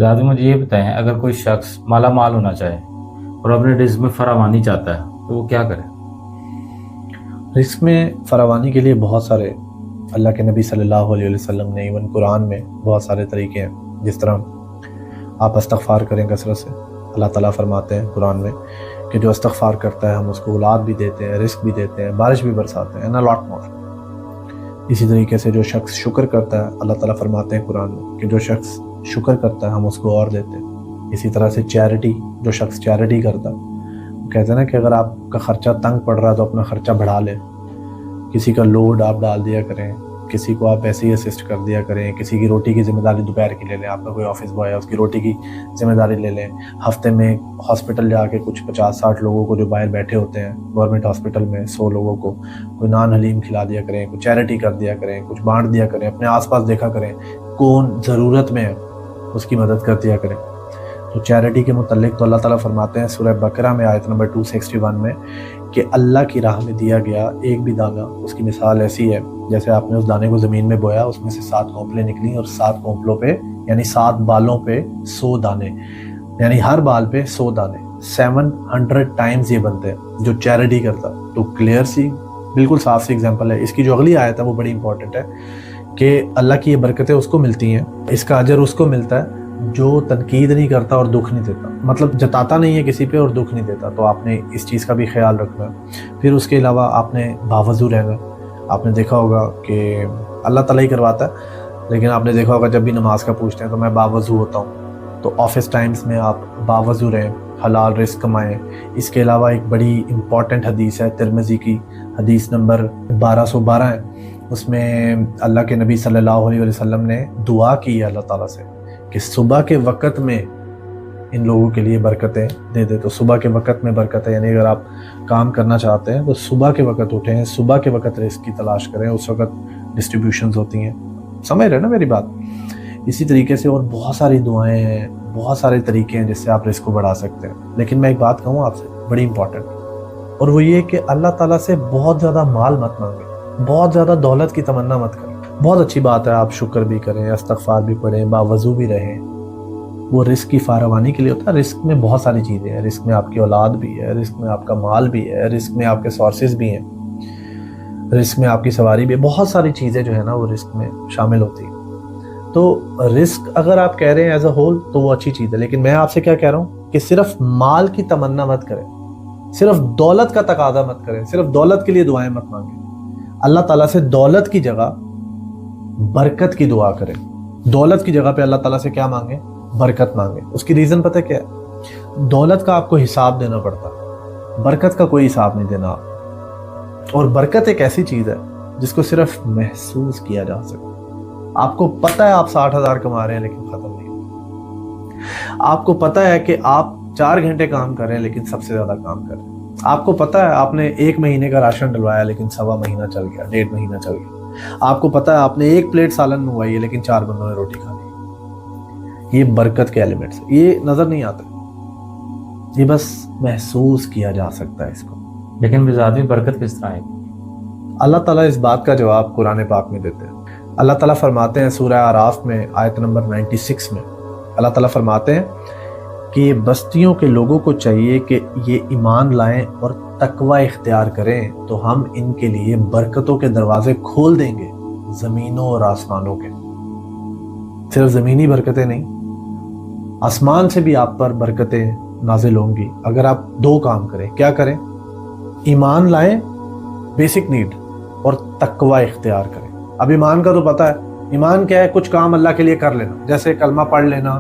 ذاتی مجھے یہ بتائیں، اگر کوئی شخص مالا مال ہونا چاہے اور اپنے رزق میں فراوانی چاہتا ہے تو وہ کیا کرے؟ رزق میں فراوانی کے لیے بہت سارے اللہ کے نبی صلی اللہ علیہ وسلم نے ایون قرآن میں بہت سارے طریقے ہیں. جس طرح آپ استغفار کریں کثرت سے. اللہ تعالیٰ فرماتے ہیں قرآن میں کہ جو استغفار کرتا ہے ہم اس کو اولاد بھی دیتے ہیں، رزق بھی دیتے ہیں، بارش بھی برساتے ہیں، and a lot more. اسی طریقے سے جو شخص شکر کرتا ہے، اللہ تعالیٰ فرماتے ہیں قرآن میں کہ جو شخص شکر کرتا ہے ہم اس کو اور دیتے ہیں. اسی طرح سے چیریٹی، جو شخص چیریٹی کرتا ہے، وہ کہتے ہیں نا کہ اگر آپ کا خرچہ تنگ پڑ رہا ہے تو اپنا خرچہ بڑھا لیں، کسی کا لوڈ آپ ڈال دیا کریں، کسی کو آپ ایسے ہی اسسٹ کر دیا کریں، کسی کی روٹی کی ذمہ داری دوپہر کی لے لیں. آپ کا کوئی آفس بوائے ہے اس کی روٹی کی ذمہ داری لے لیں. ہفتے میں ہاسپٹل جا کے کچھ 50-60 لوگوں کو جو باہر بیٹھے ہوتے ہیں گورنمنٹ ہاسپٹل میں 100 لوگوں کو کوئی نان حلیم کھلا دیا کریں، کوئی چیریٹی کر دیا کریں، کچھ بانٹ دیا کریں. اپنے آس پاس دیکھا کریں کون ضرورت میں ہے اس کی مدد کر دیا کریں. تو چیریٹی کے متعلق تو اللہ تعالیٰ فرماتے ہیں سورہ بقرہ میں آیت نمبر 261 میں کہ اللہ کی راہ میں دیا گیا ایک بھی دانہ، اس کی مثال ایسی ہے جیسے آپ نے اس دانے کو زمین میں بویا، اس میں سے 7 کونپلیں نکلیں اور 7 کونپلوں پہ یعنی 7 بالوں پہ 100 دانے، یعنی ہر بال پہ 100 دانے 700 ٹائمز یہ بنتے ہیں جو چیریٹی کرتا. تو کلیئر سی بالکل صاف سی اگزامپل ہے. اس کی جو اگلی آیت ہے وہ بڑی امپورٹنٹ ہے کہ اللہ کی یہ برکتیں اس کو ملتی ہیں، اس کا اجر اس کو ملتا ہے جو تنقید نہیں کرتا اور دکھ نہیں دیتا، مطلب جتاتا نہیں ہے کسی پہ اور دکھ نہیں دیتا. تو آپ نے اس چیز کا بھی خیال رکھنا ہے. پھر اس کے علاوہ آپ نے باوضو رہنا. آپ نے دیکھا ہوگا کہ اللہ تعالیٰ ہی کرواتا ہے، لیکن آپ نے دیکھا ہوگا جب بھی نماز کا پوچھتے ہیں تو میں باوضو ہوتا ہوں. تو آفس ٹائمز میں آپ باوضو رہیں، حلال رزق کمائیں. اس کے علاوہ ایک بڑی امپورٹنٹ حدیث ہے ترمذی کی، حدیث نمبر 1212 ہے. اس میں اللہ کے نبی صلی اللہ علیہ وسلم نے دعا کی ہے اللہ تعالیٰ سے کہ صبح کے وقت میں ان لوگوں کے لیے برکتیں دے دے. تو صبح کے وقت میں برکت ہے، یعنی اگر آپ کام کرنا چاہتے ہیں تو صبح کے وقت اٹھیں، صبح کے وقت رزق کی تلاش کریں، اس وقت ڈسٹریبیوشنز ہوتی ہیں. سمجھ رہے نا میری بات؟ اسی طریقے سے اور بہت ساری دعائیں ہیں، بہت سارے طریقے ہیں جس سے آپ رزق کو بڑھا سکتے ہیں. لیکن میں ایک بات کہوں آپ سے بڑی امپورٹنٹ، اور وہ یہ کہ اللہ تعالیٰ سے بہت زیادہ مال مت مانگیں، بہت زیادہ دولت کی تمنا مت کریں. بہت اچھی بات ہے آپ شکر بھی کریں، استغفار بھی پڑھیں، باوضو بھی رہیں، وہ رزق کی فراوانی کے لیے ہوتا ہے. رزق میں بہت ساری چیزیں ہیں، رزق میں آپ کی اولاد بھی ہے، رزق میں آپ کا مال بھی ہے، رزق میں آپ کے سورسز بھی ہیں، رزق میں آپ کی سواری بھی ہے. بہت ساری چیزیں جو ہے نا وہ رزق میں شامل ہوتی ہیں. تو رزق اگر آپ کہہ رہے ہیں ایز اے ہول تو وہ اچھی چیز ہے، لیکن میں آپ سے کیا کہہ رہا ہوں کہ صرف مال کی تمنا مت کریں، صرف دولت کا تقاضا مت کریں، صرف دولت کے لیے دعائیں مت مانگیں. اللہ تعالیٰ سے دولت کی جگہ برکت کی دعا کریں. دولت کی جگہ پہ اللہ تعالیٰ سے کیا مانگیں؟ برکت مانگیں. اس کی ریزن پتہ کیا ہے؟ دولت کا آپ کو حساب دینا پڑتا ہے، برکت کا کوئی حساب نہیں دینا. اور برکت ایک ایسی چیز ہے جس کو صرف محسوس کیا جا سکتا. آپ کو پتہ ہے آپ 60,000 کما رہے ہیں لیکن ختم نہیں. آپ کو پتہ ہے کہ آپ 4 گھنٹے کام کر رہے ہیں لیکن سب سے زیادہ کام کر رہے ہیں. آپ کو پتہ ہے آپ نے 1 مہینے کا راشن ڈلوایا لیکن 1.25 مہینہ چل گیا، 1.5 مہینہ چل گیا. آپ کو پتہ ہے آپ نے 1 پلیٹ سالن منگوائی ہے لیکن 4 بندوں نے روٹی کھا لی. یہ برکت کے ایلیمنٹس ہیں، یہ نظر نہیں آتے، یہ بس محسوس کیا جا سکتا ہے اس کو. لیکن بذات برکت کس طرح ہے؟ اللہ تعالیٰ اس بات کا جواب قرآن پاک میں دیتے ہیں. اللہ تعالیٰ فرماتے ہیں سورہ اعراف میں آیت نمبر 96 میں، اللہ تعالیٰ فرماتے ہیں کہ یہ بستیوں کے لوگوں کو چاہیے کہ یہ ایمان لائیں اور تقوی اختیار کریں تو ہم ان کے لیے برکتوں کے دروازے کھول دیں گے، زمینوں اور آسمانوں کے. صرف زمینی برکتیں نہیں، آسمان سے بھی آپ پر برکتیں نازل ہوں گی اگر آپ 2 کام کریں. کیا کریں؟ ایمان لائیں، بیسک نیڈ، اور تقوی اختیار کریں. اب ایمان کا تو پتہ ہے، ایمان کیا ہے؟ کچھ کام اللہ کے لیے کر لینا، جیسے کلمہ پڑھ لینا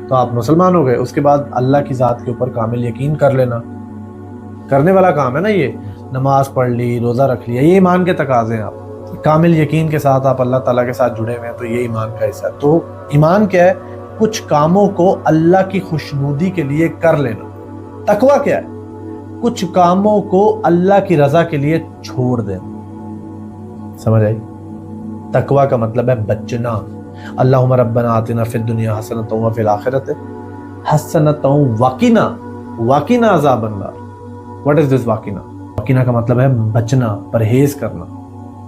تو آپ مسلمان ہو گئے. اس کے بعد اللہ کی ذات کے اوپر کامل یقین کر لینا، کرنے والا کام ہے نا یہ. نماز پڑھ لی، روزہ رکھ لیا، یہ ایمان کے تقاضے ہیں. آپ کامل یقین کے ساتھ آپ اللہ تعالیٰ کے ساتھ جڑے ہوئے ہیں تو یہ ایمان کا حصہ ہے. تو ایمان کیا ہے؟ کچھ کاموں کو اللہ کی خوشنودی کے لیے کر لینا. تقوی کیا ہے؟ کچھ کاموں کو اللہ کی رضا کے لیے چھوڑ دینا. سمجھ آئی؟ تقوی کا مطلب ہے بچنا. اللہم ربنا آتنا فی الدنیا حسنۃ وفی الآخرۃ حسنۃ وقنا عذاب النار. واٹ از دس واقینہ؟ واقینہ کا مطلب ہے بچنا، پرہیز کرنا.